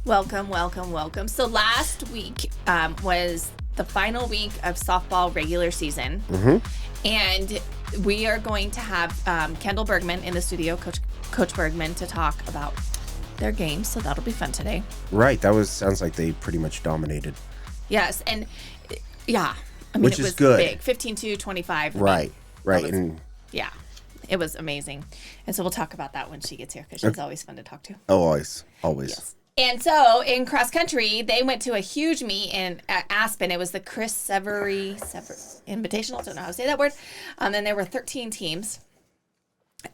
Welcome, welcome, welcome. So last week was the final week of softball regular season. And we are going to have Kendall Bergman in the studio, Coach Bergman, to talk about their games. So that'll be fun today. Right. Sounds like they pretty much dominated. Yes. And yeah, I mean, Which it is was good. big. 15-25. Right. Right. Yeah, it was amazing. And so we'll talk about that when she gets here because she's always fun to talk to. Always. Yes. And so in cross country, they went to a huge meet in Aspen. It was the Chris Severy Invitational. I don't know how to say that word. And there were 13 teams.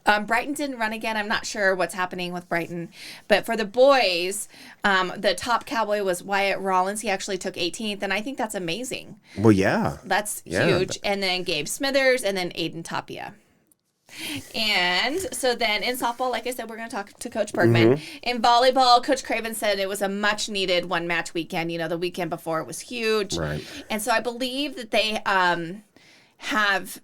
Brighton didn't run again. I'm not sure what's happening with Brighton. But for the boys, the top cowboy was Wyatt Rollins. He actually took 18th, and I think that's amazing. Well, yeah. That's huge. And then Gabe Smithers, and then Aiden Tapia. And so then in softball, like I said, we're going to talk to Coach Bergman. In volleyball, Coach Craven said it was a much needed one match weekend. You know, the weekend before it was huge. Right. And so I believe that they have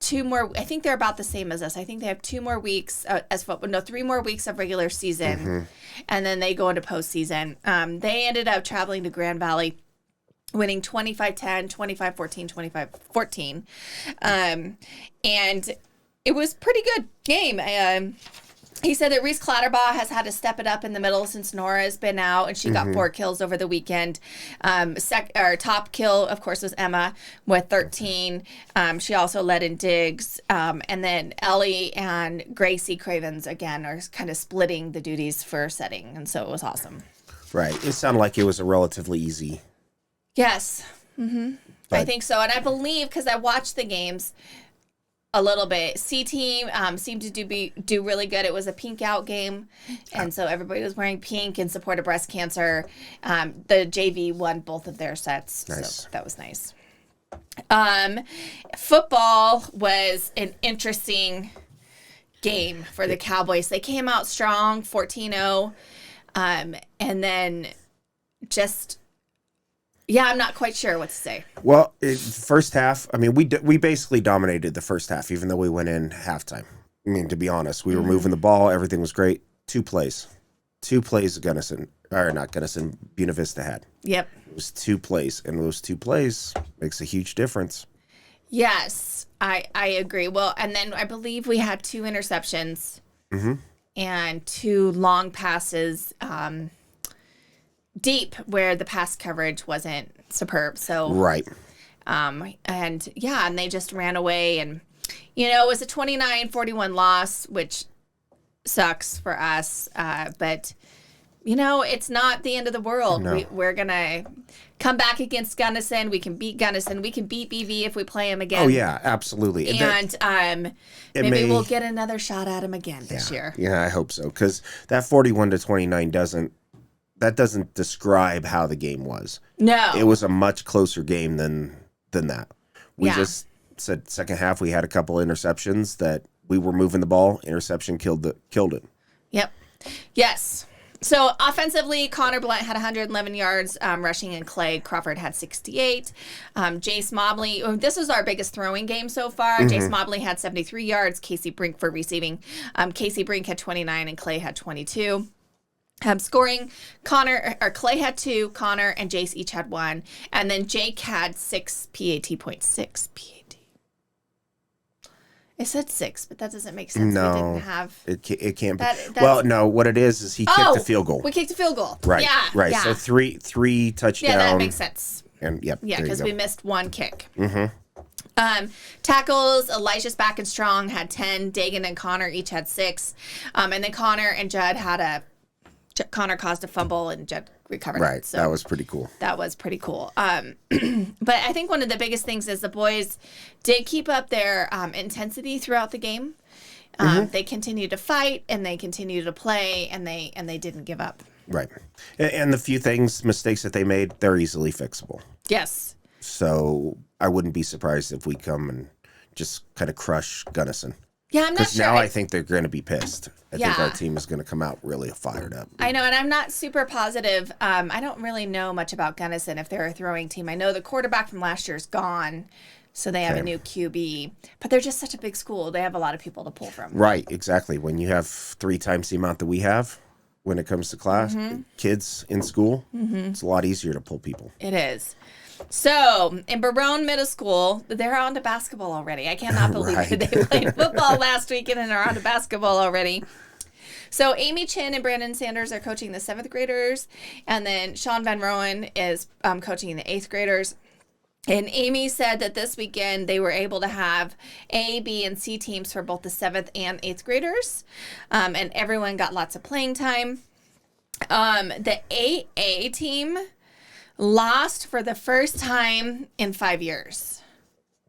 two more. I think they're about the same as us. I think they have 2 more weeks three more weeks of regular season. And then they go into postseason. They ended up traveling to Grand Valley, winning 25-10, 25-14, 25-14. And it was pretty good game. He said that Reese Clatterbaugh has had to step it up in the middle since Nora has been out, and she got 4 kills over the weekend. Top kill, of course, was Emma with 13. She also led in digs. And then Ellie and Gracie Cravens, again, are kind of splitting the duties for setting, and so it was awesome. Right. It sounded like it was a relatively easy. Yes. I think so. And I believe, because I watched the games a little bit, C-Team seemed to do really good. It was a pink out game, and so everybody was wearing pink in support of breast cancer. The JV won both of their sets, so that was nice. Football was an interesting game for the Cowboys. They came out strong, 14-0, and then just... Yeah, I'm not quite sure what to say. Well, first half, I mean, we basically dominated the first half, even though we went in halftime. I mean, to be honest, we were moving the ball. Everything was great. 2 plays. 2 plays Buena Vista had. Yep. It was 2 plays, and those 2 plays makes a huge difference. Yes, I agree. Well, and then I believe we had 2 interceptions and 2 long passes deep where the pass coverage wasn't superb. So right. And they just ran away, and it was a 29-41 loss, which sucks for us. But it's not the end of the world. No. We're gonna come back against Gunnison. We can beat Gunnison. We can beat BV if we play him again. Oh yeah, absolutely. And maybe we'll get another shot at him again this year. Yeah, I hope so, because that 41-29 doesn't describe how the game was. No. It was a much closer game than that. We just said second half we had a couple interceptions that we were moving the ball. Interception killed it. Yep. Yes. So offensively, Connor Blunt had 111 yards rushing, and Clay Crawford had 68. Jace Mobley, this was our biggest throwing game so far. Jace Mobley had 73 yards. Casey Brink for receiving. Casey Brink had 29 and Clay had 22. Scoring, Clay had 2, Connor and Jace each had 1, and then Jake had 6 PAT points. 6 PAT. It said 6, but that doesn't make sense. No, we didn't have it can't be. Well, no, what it is he kicked a field goal. We kicked a field goal. Right. Yeah. Right. Yeah. So three touchdowns. Yeah, that makes sense. And yeah, because we missed 1 kick. Tackles, Elijah's back and strong had 10. Dagan and Connor each had 6. And then Connor and Judd Connor caused a fumble and Judd recovered. Right. So that was pretty cool. But I think one of the biggest things is the boys did keep up their intensity throughout the game. They continued to fight, and they continued to play, and they didn't give up. Right. And the few mistakes that they made, they're easily fixable. Yes. So I wouldn't be surprised if we come and just kind of crush Gunnison. Yeah, I'm not sure. Because now I think they're going to be pissed. I think our team is going to come out really fired up. I know, and I'm not super positive. I don't really know much about Gunnison if they're a throwing team. I know the quarterback from last year is gone, so they have a new QB. But they're just such a big school. They have a lot of people to pull from. Right, exactly. When you have 3 times the amount that we have, when it comes to class, kids in school. It's a lot easier to pull people. It is. So, in Barone Middle School, they're on to basketball already. I cannot believe it. They played football last weekend and are on to basketball already. So, Amy Chin and Brandon Sanders are coaching the 7th graders, and then Sean Van Roen is coaching the 8th graders. And Amy said that this weekend they were able to have A, B, and C teams for both the 7th and 8th graders, and everyone got lots of playing time. The AA team lost for the first time in 5 years.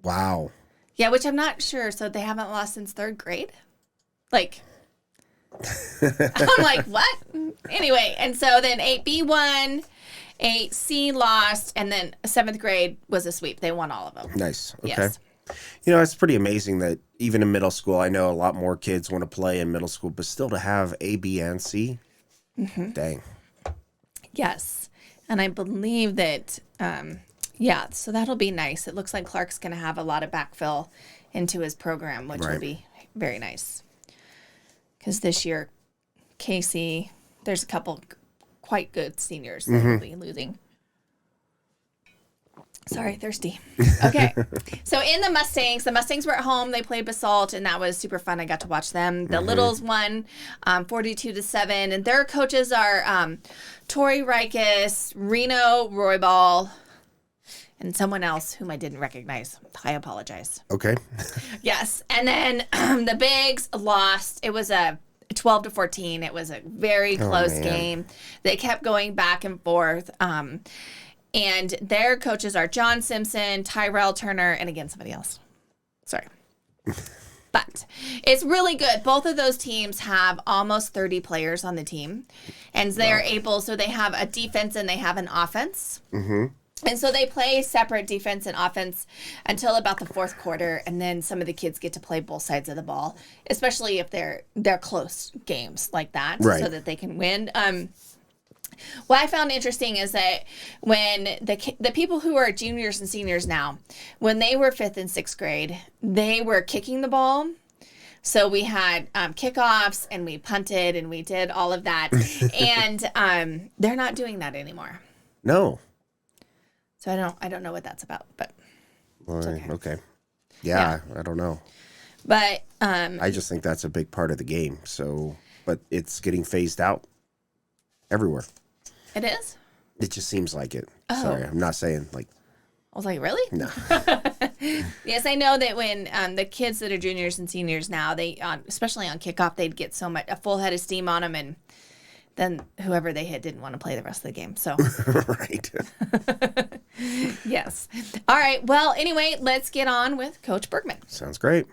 Wow. Yeah, which I'm not sure. So they haven't lost since 3rd grade? Like, I'm like, what? Anyway, and so then 8B won, 8C lost, and then 7th grade was a sweep. They won all of them. Nice. Okay. Yes. You know, it's pretty amazing that even in middle school, I know a lot more kids want to play in middle school, but still to have A, B, and C, dang. Yes. And I believe that, so that'll be nice. It looks like Clark's going to have a lot of backfill into his program, which will be very nice. Because this year, Casey, there's a couple quite good seniors that will be losing. Sorry, thirsty. Okay. So in the Mustangs were at home. They played Basalt, and that was super fun. I got to watch them. The Littles won 42-7, and their coaches are Tori Rikus, Reno Roybal, and someone else whom I didn't recognize. I apologize. Okay. Yes. And then the Bigs lost. It was a 12-14. It was a very close game. They kept going back and forth. And their coaches are John Simpson, Tyrell Turner, and again, somebody else. Sorry. But it's really good. Both of those teams have almost 30 players on the team. And they're able, so they have a defense and they have an offense. And so they play separate defense and offense until about the 4th quarter. And then some of the kids get to play both sides of the ball, especially if they're close games like that, so that they can win. What I found interesting is that when the people who are juniors and seniors now, when they were 5th and 6th grade, they were kicking the ball. So we had kickoffs and we punted and we did all of that. And they're not doing that anymore. No. So I don't know what that's about, but it's okay. Yeah, I don't know. But I just think that's a big part of the game. So, but it's getting phased out everywhere. It is? It just seems like it. Oh. Sorry, I'm not saying like. I was like, really? No. Yes, I know that when the kids that are juniors and seniors now, they especially on kickoff, they'd get a full head of steam on them, and then whoever they hit didn't want to play the rest of the game. So. Right. Yes. All right. Well, anyway, let's get on with Coach Bergman. Sounds great.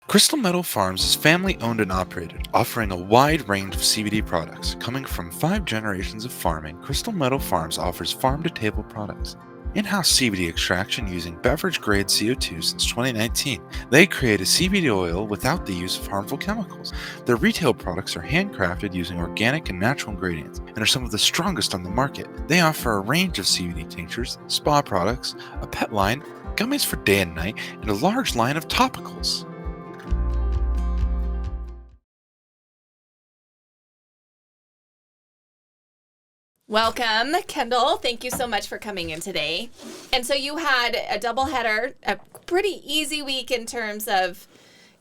Crystal Meadow Farms is family owned and operated, offering a wide range of CBD products. Coming from 5 generations of farming, Crystal Meadow Farms offers farm-to-table products. In-house CBD extraction using beverage-grade CO2 since 2019. They create a CBD oil without the use of harmful chemicals. Their retail products are handcrafted using organic and natural ingredients and are some of the strongest on the market. They offer a range of CBD tinctures, spa products, a pet line, gummies for day and night, and a large line of topicals. Welcome, Kendall. Thank you so much for coming in today. And so you had a doubleheader, a pretty easy week in terms of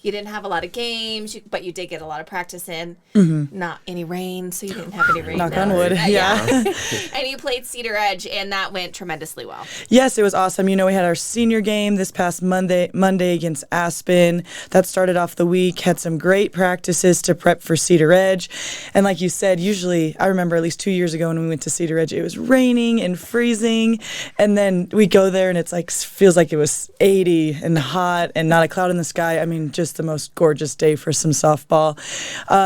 you didn't have a lot of games, but you did get a lot of practice in. Not any rain, so you didn't have any rain. Knock on wood, yeah. And you played Cedar Edge, and that went tremendously well. Yes, it was awesome. You know, we had our senior game this past Monday against Aspen. That started off the week, had some great practices to prep for Cedar Edge. And like you said, usually, I remember at least 2 years ago when we went to Cedar Edge, it was raining and freezing. And then we go there and it's like, feels like it was 80 and hot and not a cloud in the sky. I mean, just the most gorgeous day for some softball.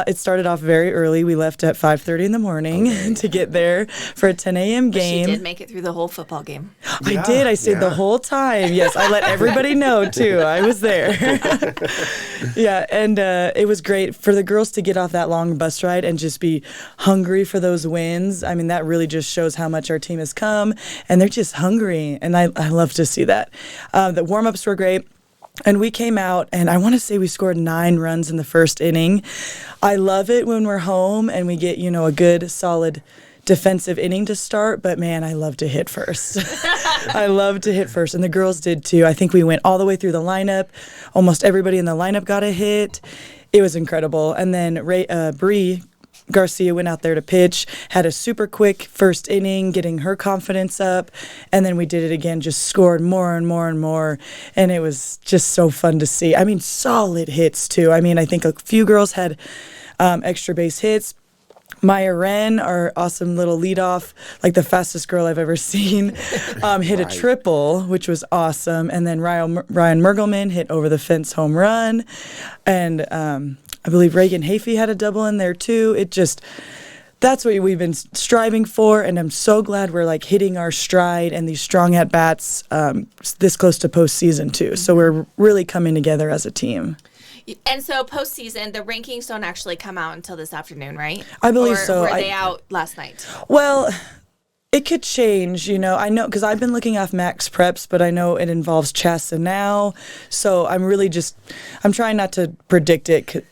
It started off very early. We left at 5:30 in the morning to get there for a 10 a.m. game. But she did make it through the whole football game. I did. I stayed the whole time. Yes, I let everybody know, too. I was there. Yeah, and it was great for the girls to get off that long bus ride and just be hungry for those wins. I mean, that really just shows how much our team has come, and they're just hungry, and I love to see that. The warm-ups were great. And we came out, and I want to say we scored 9 runs in the first inning. I love it when we're home and we get, a good, solid defensive inning to start, but man, I love to hit first. I love to hit first, and the girls did too. I think we went all the way through the lineup. Almost everybody in the lineup got a hit. It was incredible. And then Brie Garcia went out there to pitch, had a super quick first inning, getting her confidence up, and then we did it again, just scored more and more and more, and it was just so fun to see. I mean, solid hits too. I mean, I think a few girls had extra base hits. Maya Wren, our awesome little leadoff, like the fastest girl I've ever seen, hit a triple, which was awesome. And then Ryan Mergelman hit over the fence home run. And I believe Reagan Hafey had a double in there too. That's what we've been striving for. And I'm so glad we're like hitting our stride and these strong at-bats this close to postseason too. So we're really coming together as a team. And so postseason, the rankings don't actually come out until this afternoon, right? I believe so. Or were they out last night? Well, it could change, I know, because I've been looking off Max Preps, but I know it involves Chassa now. So I'm trying not to predict it.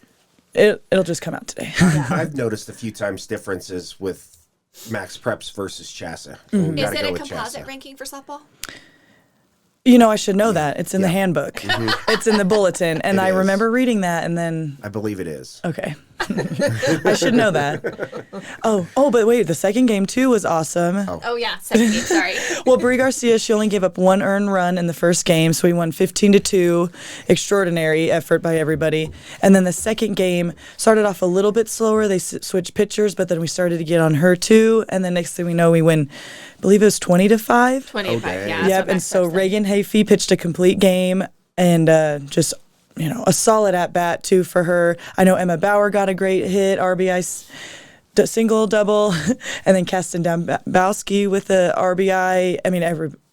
It'll just come out today. I've noticed a few times differences with Max Preps versus Chassa. Mm-hmm. Is it a composite ranking for softball? I should know that. It's in the handbook. Mm-hmm. It's in the bulletin. And I remember reading that, and then... I believe it is. Okay. I should know that. But wait, the second game, too, was awesome. Oh yeah, second game, sorry. Well, Brie Garcia, she only gave up 1 earned run in the first game, so we won 15-2. Extraordinary effort by everybody. And then the second game started off a little bit slower. They switched pitchers, but then we started to get on her, too. And then next thing we know, we win, I believe it was 20-5. 20-5, yeah. Yep, and so Reagan Hafey pitched a complete game, and just... a solid at-bat, too, for her. I know Emma Bauer got a great hit, RBI single, double, and then Kasten Dambowski with the RBI. I mean,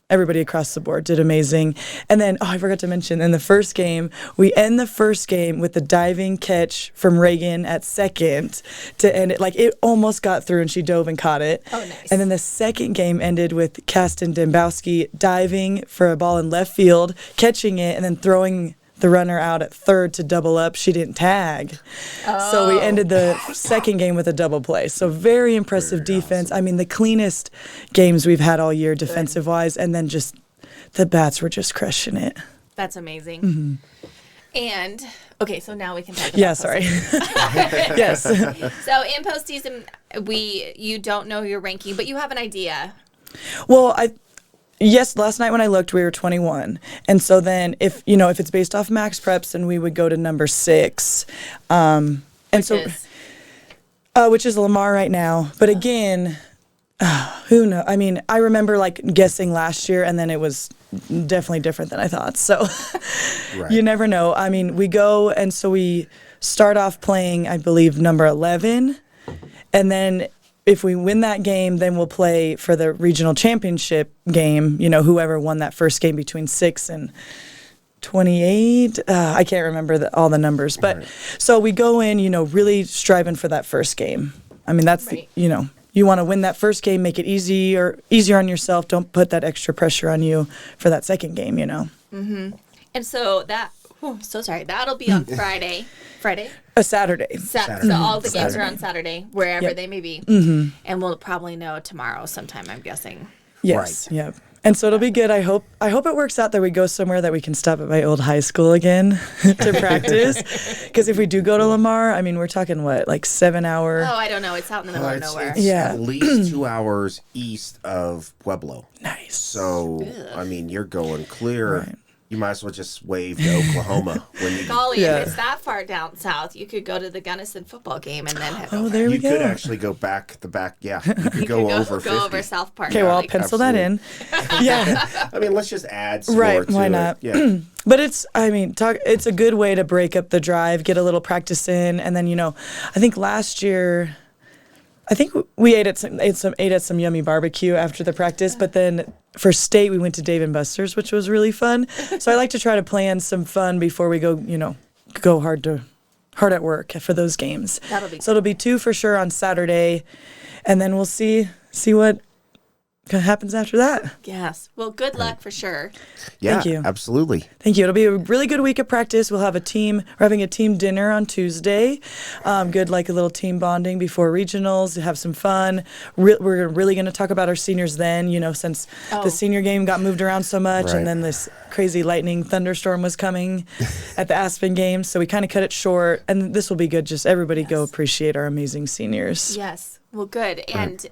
everybody across the board did amazing. And then, I forgot to mention, in the first game, we end the first game with the diving catch from Reagan at second to end it. Like, it almost got through, and she dove and caught it. Oh, nice. And then the second game ended with Kasten Dambowski diving for a ball in left field, catching it, and then throwing the runner out at third to double up. She didn't tag. So we ended the second game with a double play. So very impressive defense. Awesome. I mean, the cleanest games we've had all year defensive-wise, and then just the bats were just crushing it. That's amazing. Mm-hmm. And, okay, so now we can talk about Yes. So in postseason, you don't know your ranking, but you have an idea. Well, Yes, last night when I looked, we were 21. And so then if it's based off Max Preps, then we would go to number 6. Which is Lamar right now. But again, who knows? I mean, I remember guessing last year, and then it was definitely different than I thought. So right. You never know. I mean, we go, and so we start off playing, I believe, number 11. And then if we win that game, then we'll play for the regional championship game, whoever won that first game between 6 and 28. I can't remember all the numbers. But right. So we go in, really striving for that first game. I mean, that's, right. You want to win that first game, make it easier on yourself. Don't put that extra pressure on you for that second game, Mm-hmm. And so that'll be on Friday. A Saturday. Saturday. So all the games are on Saturday, wherever they may be. Mm-hmm. And we'll probably know tomorrow sometime, I'm guessing. Yes. Right. Yep. And so it'll be good. I hope it works out that we go somewhere that we can stop at my old high school again to practice. Because if we do go to Lamar, I mean, we're talking 7 hour. Oh, I don't know. It's out in the middle of nowhere. It's at least 2 hours east of Pueblo. Nice. So, I mean, you're going clear. Right. You might as well just wave to Oklahoma when you. Golly, if it's that far down south, you could go to the Gunnison football game and then head over. There we go. You could actually go back. Yeah, you could go over 50. Go over South Park. Okay, well, I'll pencil that in. Yeah. I mean, let's just add some right, more to why not? It. Yeah. But it's a good way to break up the drive, get a little practice in, and then I think last year. I think we ate at some yummy barbecue after the practice, but then for state we went to Dave & Buster's, which was really fun. So I like to try to plan some fun before we go hard at work for those games. That'll be so it'll be 2 for sure on Saturday, and then we'll see what happens after that. Yes. Well, good luck for sure. Yeah, Thank you. absolutely. Thank you. It'll be a really good week of practice. We'll have we're having a team dinner on Tuesday. Good, like a little team bonding before regionals, have some fun. We're really going to talk about our seniors then, since the senior game got moved around so much Right. and then this crazy lightning thunderstorm was coming at the Aspen game. So we kind of cut it short, and this will be good. Just everybody go appreciate our amazing seniors. Yes. Well, good. And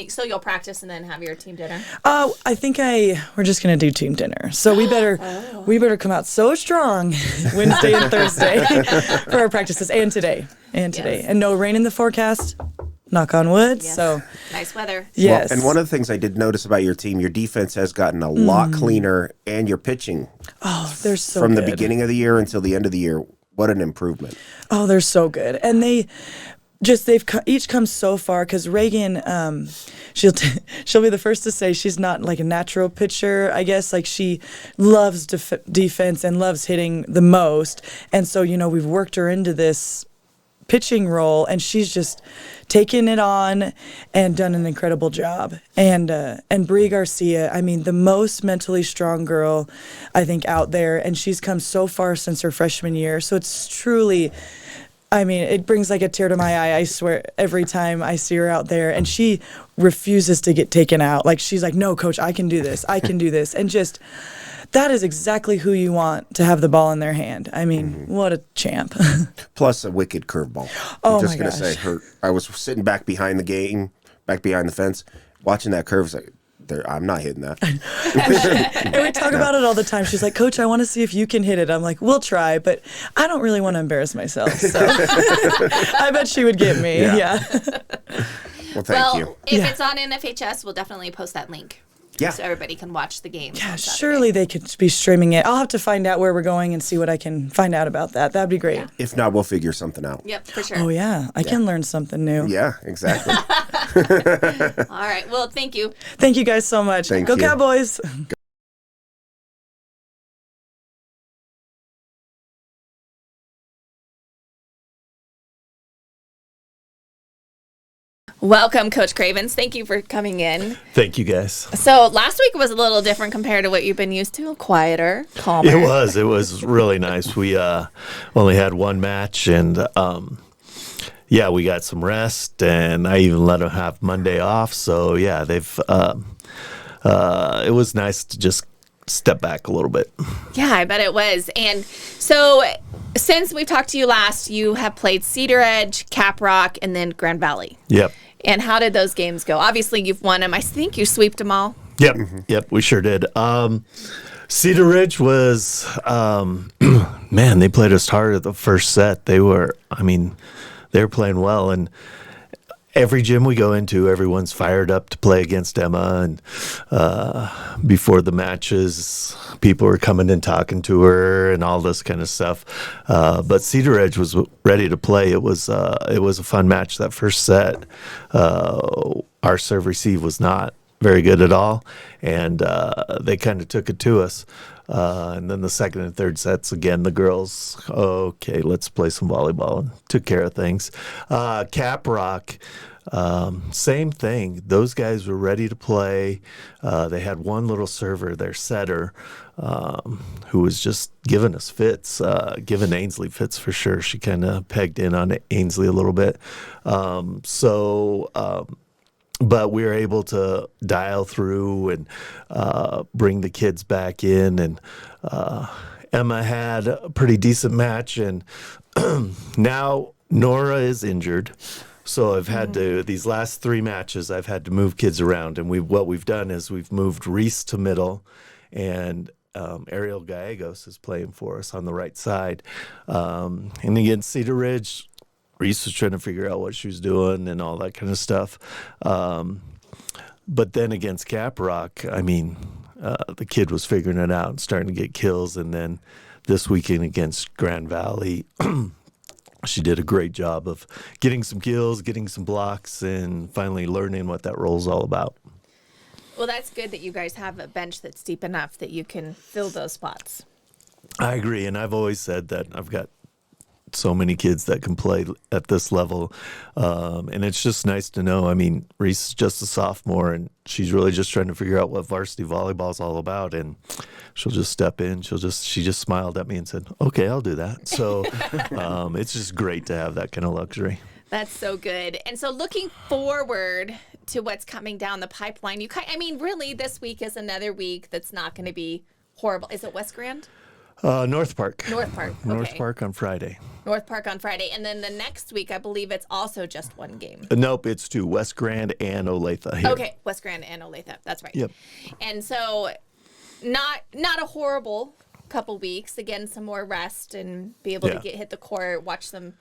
so you'll practice and then have your team dinner? I think we're just gonna do team dinner. So we better come out so strong Wednesday and Thursday for our practices and today. Yes. And no rain in the forecast. Knock on wood. Yes. So nice weather. yes. Well, and one of the things I did notice about your team, your defense has gotten a lot cleaner, and your pitching they're so from good. the beginning of the year until the end of the year. What an improvement! Oh, they're so good. And they've each come so far, because Reagan, she'll be the first to say she's not like a natural pitcher, I guess. Like, she loves defense and loves hitting the most. And so, we've worked her into this pitching role, and she's just taken it on and done an incredible job. And Brie Garcia, I mean, the most mentally strong girl, I think, out there. And she's come so far since her freshman year. So it's truly... I mean, it brings like a tear to my eye, I swear, every time I see her out there. And she refuses to get taken out. Like, she's like, no, coach, I can do this. I can do this. And just, that is exactly who you want to have the ball in their hand. I mean, what a champ. Plus a wicked curveball. Oh, I'm just my gonna gosh. say, I was sitting back behind the fence, watching that curve. It's like, I'm not hitting that. And we talk about it all the time. She's like, Coach, I want to see if you can hit it. I'm like, we'll try, but I don't really want to embarrass myself. So I bet she would get me. Yeah. Well, thank you. If it's on NFHS, we'll definitely post that link. Yeah. So everybody can watch the game. Yeah, surely they could be streaming it. I'll have to find out where we're going and see what I can find out about that. That'd be great. If not, we'll figure something out. Yep, for sure. Oh, yeah. I can learn something new. Yeah, exactly. All right. Well, thank you. Thank you guys so much. Thank Go you. Cowboys. Welcome, Coach Cravens. Thank you for coming in. Thank you, guys. So last week was a little different compared to what you've been used to. Quieter, calmer. It was really nice. We only had one match, and we got some rest, and I even let them have Monday off. So yeah, they've it was nice to just step back a little bit. Yeah, I bet it was. And so since we talked to you last, you have played Cedar Edge, Cap Rock, and then Grand Valley. Yep. And how did those games go? Obviously, you've won them. I think you sweeped them all. Yep. Yep. We sure did. Cedar Ridge was, man, they played us hard at the first set. They were playing well. And every gym we go into, everyone's fired up to play against Emma. And before the matches, people were coming and talking to her and all this kind of stuff. But Cedar Edge was ready to play. It was a fun match that first set. Our serve receive was not very good at all, and they kind of took it to us. And then the second and third sets, again, the girls, okay, let's play some volleyball, and took care of things. Cap Rock, same thing. Those guys were ready to play. They had one little server, their setter, who was just giving us fits, giving Ainsley fits for sure. She kind of pegged in on Ainsley a little bit. But we were able to dial through and bring the kids back in. And Emma had a pretty decent match. And now Nora is injured. So I've had to, these last three matches, I've had to move kids around. And what we've done is we've moved Reese to middle, and Ariel Gallegos is playing for us on the right side. And against Cedar Ridge, Reese was trying to figure out what she was doing and all that kind of stuff. But then against Cap Rock, the kid was figuring it out and starting to get kills. And then this weekend against Grand Valley, she did a great job of getting some kills, getting some blocks, and finally learning what that role's all about. Well, that's good that you guys have a bench that's deep enough that you can fill those spots. I agree, and I've always said that I've got so many kids that can play at this level. And it's just nice to know. I mean, Reese is just a sophomore, and she's really just trying to figure out what varsity volleyball is all about. And she'll just step in. She just smiled at me and said, "Okay, I'll do that." So it's just great to have that kind of luxury. That's so good. And so looking forward to what's coming down the pipeline, really, this week is another week that's not going to be horrible. Is it West Grand? North Park. North Park. Okay. North Park on Friday. North Park on Friday. And then the next week, I believe it's also just one game. Nope, it's two, West Grand and Olathe here. Okay, West Grand and Olathe. That's right. Yep. And so not a horrible couple weeks. Again, some more rest and be able to hit the court, watch some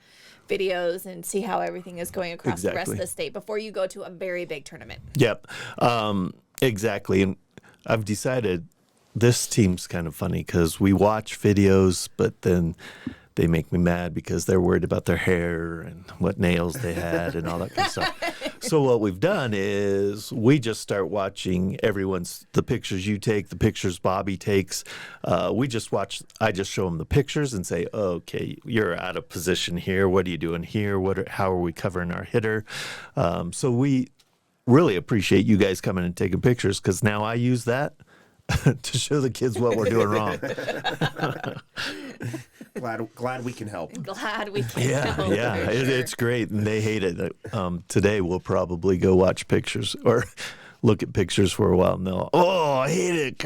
videos, and see how everything is going across the rest of the state before you go to a very big tournament. Yep, exactly. And I've decided this team's kind of funny because we watch videos, but then they make me mad because they're worried about their hair and what nails they had and all that kind of stuff. So what we've done is we just start watching the pictures you take, the pictures Bobby takes. I just show them the pictures and say, okay, you're out of position here. What are you doing here? How are we covering our hitter? So we really appreciate you guys coming and taking pictures because now I use that to show the kids what we're doing wrong. Glad we can help. Glad we can help. Yeah, it's great, and they hate it. Today we'll probably go watch pictures or look at pictures for a while, and they'll, I hate it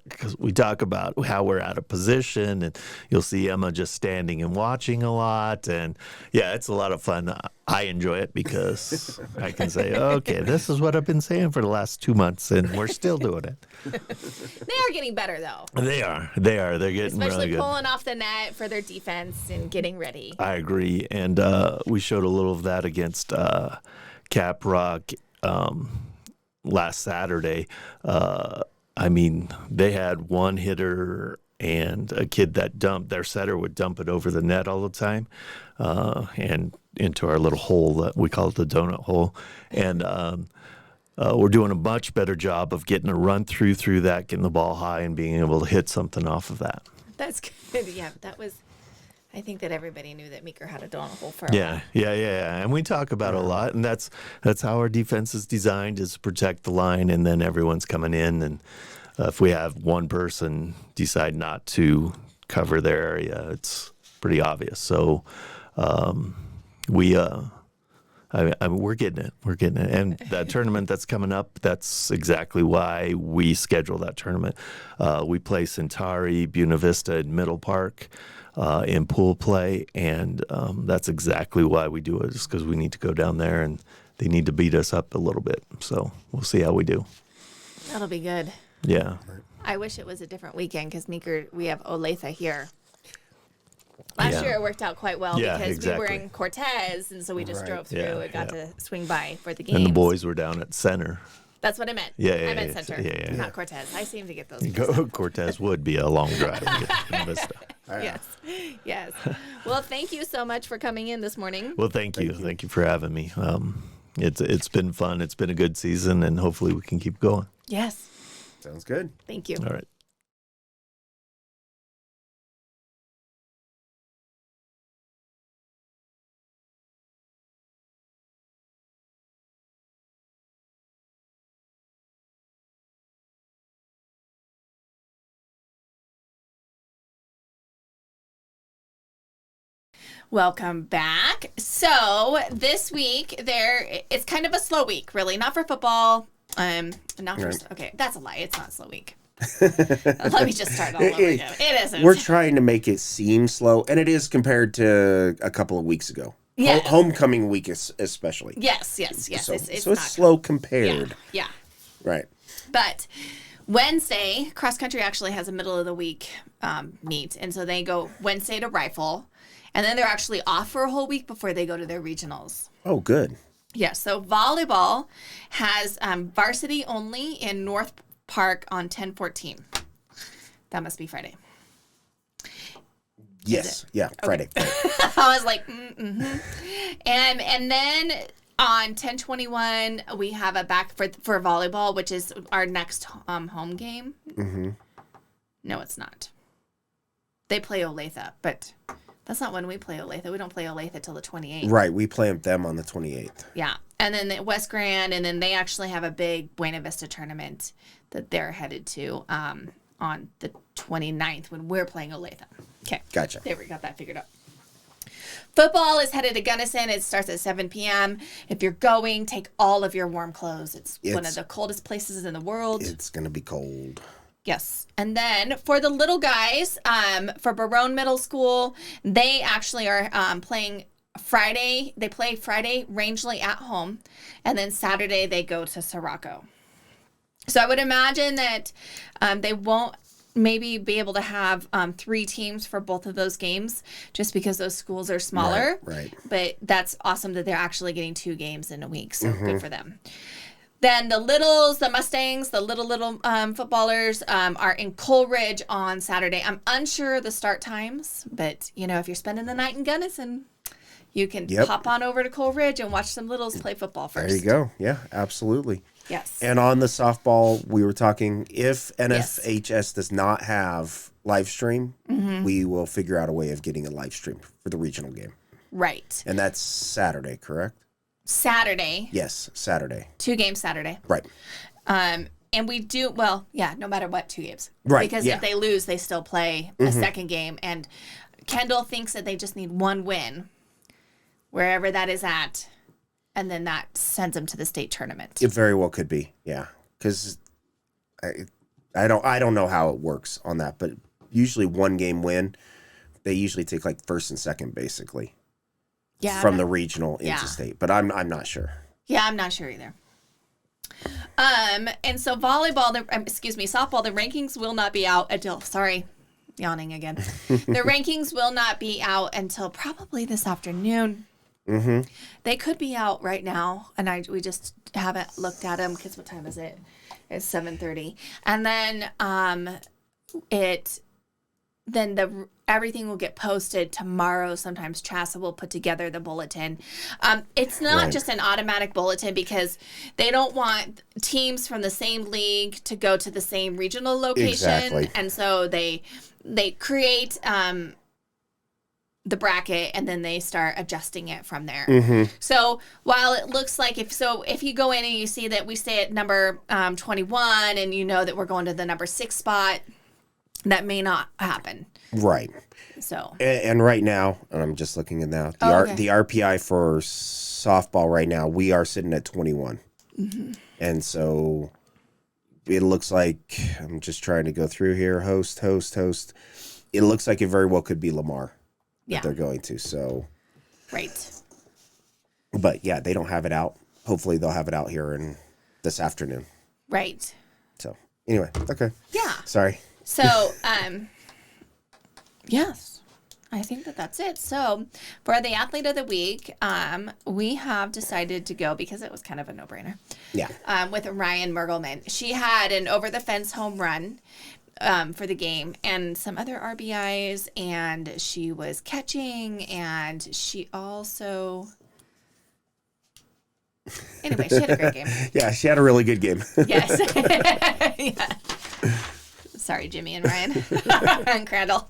because we talk about how we're out of position, and you'll see Emma just standing and watching a lot, and it's a lot of fun. I enjoy it because I can say, okay, this is what I've been saying for the last 2 months, and we're still doing it. They are getting better, though. They are. They're getting Especially really good. pulling off the net for their defense and getting ready. I agree, and we showed a little of that against Cap Rock last Saturday. They had one hitter and a kid that their setter would dump it over the net all the time and into our little hole that we call it the donut hole. And we're doing a much better job of getting a run through that, getting the ball high and being able to hit something off of that. That's good. Yeah, that was... I think that everybody knew that Meeker had a donut hole for a while. Yeah. And we talk about it a lot, and that's how our defense is designed, is to protect the line, and then everyone's coming in. And if we have one person decide not to cover their area, it's pretty obvious. So we're getting it. We're getting it. And that tournament that's coming up, that's exactly why we schedule that tournament. We play Centauri, Buena Vista, and Middle Park in pool play, and that's exactly why we do it, is because we need to go down there, and they need to beat us up a little bit. So we'll see how we do. That'll be good. Yeah. I wish it was a different weekend because Meeker, we have Olathe here. Last year it worked out quite well because we were in Cortez, and so we just drove through and got to swing by for the game. And the boys were down at center. That's what I meant. I meant center, not Cortez. I seem to get those. Cortez would be a long drive to get to Vista. Yes. Well, thank you so much for coming in this morning. Well, thank you. Thank you for having me. It's been fun. It's been a good season, and hopefully we can keep going. Yes. Sounds good. Thank you. All right. Welcome back. So this week it's kind of a slow week, really, not for football. Okay, that's a lie. It's not a slow week. Let me just start all over again. It isn't. We're trying to make it seem slow, and it is compared to a couple of weeks ago. Yeah. Homecoming week especially. Yes. So it's slow compared. Yeah. Right. But Wednesday, cross country actually has a middle of the week meet, and so they go Wednesday to Rifle. And then they're actually off for a whole week before they go to their regionals. Oh, good. Yeah, so volleyball has varsity only in North Park on 10/14. That must be Friday. Yes. Yeah, Friday. I was like, mm-hmm. And then on 10/21, we have a back for volleyball, which is our next home game. Mm-hmm. No, it's not. They play Olathe, but... That's not when we play Olathe. We don't play Olathe till the 28th. Right. We play them on the 28th. Yeah. And then the West Grand, and then they actually have a big Buena Vista tournament that they're headed to on the 29th when we're playing Olathe. Okay. Gotcha. There, we got that figured out. Football is headed to Gunnison. It starts at 7 p.m. If you're going, take all of your warm clothes. It's one of the coldest places in the world. It's going to be cold. Yes. And then for the little guys, for Barone Middle School, they actually are playing Friday. They play Friday Rangeley at home. And then Saturday they go to Sirocco. So I would imagine that they won't maybe be able to have 3 teams for both of those games just because those schools are smaller. Right. But that's awesome that they're actually getting 2 games in a week. So good for them. Then the littles, the Mustangs, the little footballers are in Coleridge on Saturday. I'm unsure of the start times, but, if you're spending the night in Gunnison, you can pop on over to Coleridge and watch some littles play football first. There you go. Yeah, absolutely. Yes. And on the softball, we were talking, if NFHS does not have live stream, we will figure out a way of getting a live stream for the regional game. Right. And that's Saturday, correct? Saturday. Yes, Saturday. 2 games Saturday. Right. And we do, no matter what, 2 games. Right, Because if they lose, they still play a second game. And Kendall thinks that they just need 1 win, wherever that is at. And then that sends them to the state tournament. It very well could be, yeah. Because I don't know how it works on that, but usually 1 game win, they usually take like first and second, basically. Yeah, from the regional into state, but I'm not sure. Yeah, I'm not sure either. And so softball, the rankings will not be out until, yawning again. The rankings will not be out until probably this afternoon. Mm-hmm. They could be out right now, and we just haven't looked at them because what time is it? It's 7:30, and then everything will get posted tomorrow. Sometimes Chassa will put together the bulletin. It's not just an automatic bulletin because they don't want teams from the same league to go to the same regional location. Exactly. And so they create the bracket and then they start adjusting it from there. Mm-hmm. So while it looks like if you go in and you see that we stay at number 21 and you know that we're going to the number 6 spot, that may not happen. Right. So. And right now, and I'm just looking at now, the RPI for softball right now, we are sitting at 21. Mm-hmm. And so it looks like, I'm just trying to go through here, host. It looks like it very well could be Lamar that they're going to. So. Right. But yeah, they don't have it out. Hopefully they'll have it out here this afternoon. Right. So anyway, okay. Yeah. Sorry. So, yes, I think that's it. So, for the athlete of the week, we have decided to go because it was kind of a no-brainer. Yeah. With Ryan Mergelman. She had an over-the-fence home run for the game and some other RBIs, and she was catching, and she also... Anyway, she had a great game. Yeah, she had a really good game. Yes. Yeah. Sorry, Jimmy and Ryan and Crandall.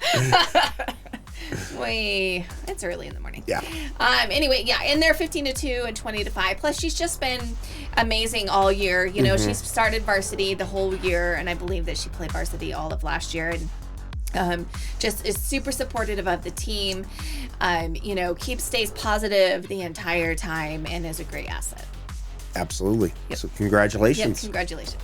It's early in the morning. Yeah. Anyway, and they're 15-2 and 20-5. Plus, she's just been amazing all year. You know, she's started varsity the whole year, and I believe that she played varsity all of last year. And just is super supportive of the team. Stays positive the entire time, and is a great asset. Absolutely. Yep. So congratulations. Yep, congratulations.